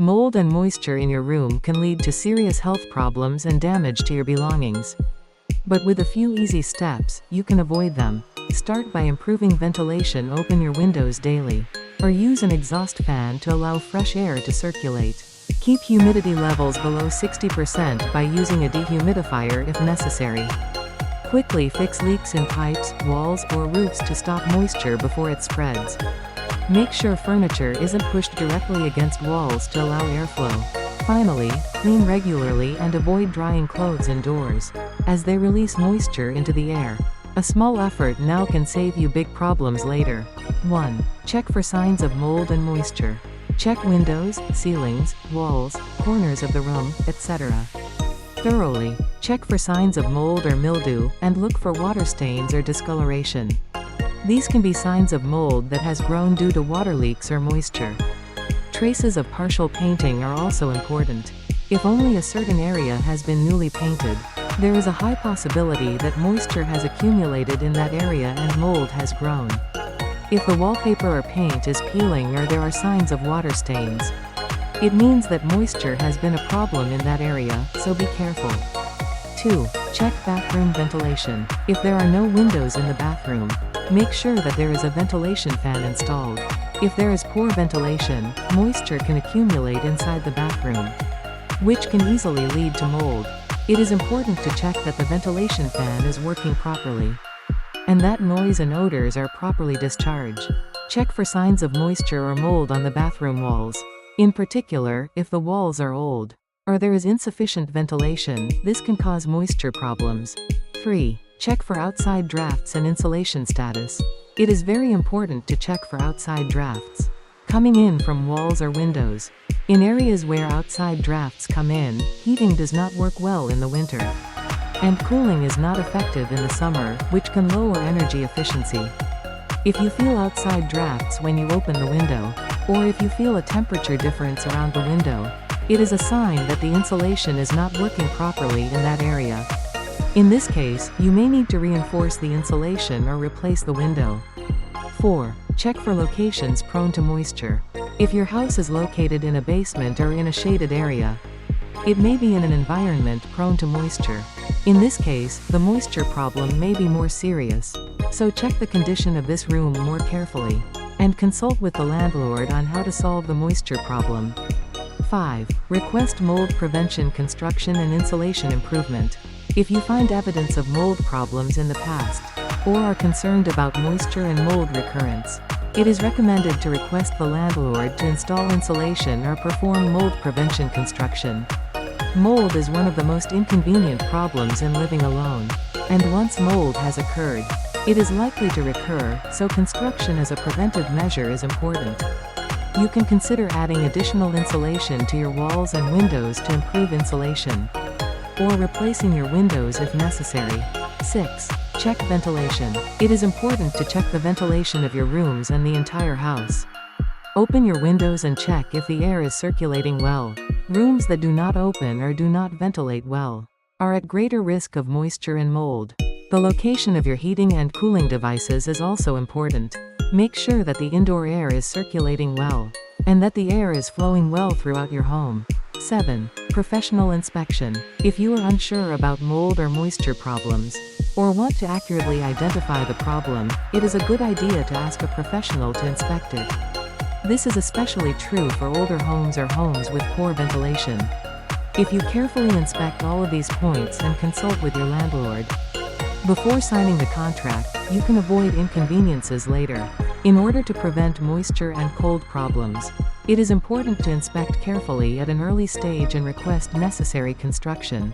Mold and moisture in your room can lead to serious health problems and damage to your belongings. But with a few easy steps, you can avoid them. Start by improving ventilation. Open your windows daily. Or use an exhaust fan to allow fresh air to circulate. Keep humidity levels below 60% by using a dehumidifier if necessary. Quickly fix leaks in pipes, walls, or roofs to stop moisture before it spreads. Make sure furniture isn't pushed directly against walls to allow airflow. Finally, clean regularly and avoid drying clothes indoors, as they release moisture into the air. A small effort now can save you big problems later. 1. Check for signs of mold and moisture. Check windows, ceilings, walls, corners of the room, etc. Thoroughly. Check for signs of mold or mildew, and look for water stains or discoloration. These can be signs of mold that has grown due to water leaks or moisture. Traces of partial painting are also important. If only a certain area has been newly painted, there is a high possibility that moisture has accumulated in that area and mold has grown. If the wallpaper or paint is peeling or there are signs of water stains, it means that moisture has been a problem in that area, so be careful. 2. Check bathroom ventilation. If there are no windows in the bathroom, make sure that there is a ventilation fan installed. If there is poor ventilation, moisture can accumulate inside the bathroom, which can easily lead to mold. It is important to check that the ventilation fan is working properly, and that noise and odors are properly discharged. Check for signs of moisture or mold on the bathroom walls. In particular, if the walls are old, or there is insufficient ventilation, this can cause moisture problems. 3. Check for outside drafts and insulation status. It is very important to check for outside drafts coming in from walls or windows. In areas where outside drafts come in, heating does not work well in the winter, and cooling is not effective in the summer, which can lower energy efficiency. If you feel outside drafts when you open the window, or if you feel a temperature difference around the window, it is a sign that the insulation is not working properly in that area. In this case, you may need to reinforce the insulation or replace the window. 4. Check for locations prone to moisture. If your house is located in a basement or in a shaded area, it may be in an environment prone to moisture. In this case, the moisture problem may be more serious, so check the condition of this room more carefully, and consult with the landlord on how to solve the moisture problem. 5. Request mold prevention construction and insulation improvement. If you find evidence of mold problems in the past, or are concerned about moisture and mold recurrence, it is recommended to request the landlord to install insulation or perform mold prevention construction. Mold is one of the most inconvenient problems in living alone, and once mold has occurred, it is likely to recur, so construction as a preventive measure is important. You can consider adding additional insulation to your walls and windows to improve insulation, or replacing your windows if necessary. 6. Check ventilation. It is important to check the ventilation of your rooms and the entire house. Open your windows and check if the air is circulating well. Rooms that do not open or do not ventilate well are at greater risk of moisture and mold. The location of your heating and cooling devices is also important. Make sure that the indoor air is circulating well, and that the air is flowing well throughout your home. 7. Professional inspection. If you are unsure about mold or moisture problems, or want to accurately identify the problem, it is a good idea to ask a professional to inspect it. This is especially true for older homes or homes with poor ventilation. If you carefully inspect all of these points and consult with your landlord before signing the contract, you can avoid inconveniences later. In order to prevent moisture and cold problems, it is important to inspect carefully at an early stage and request necessary construction.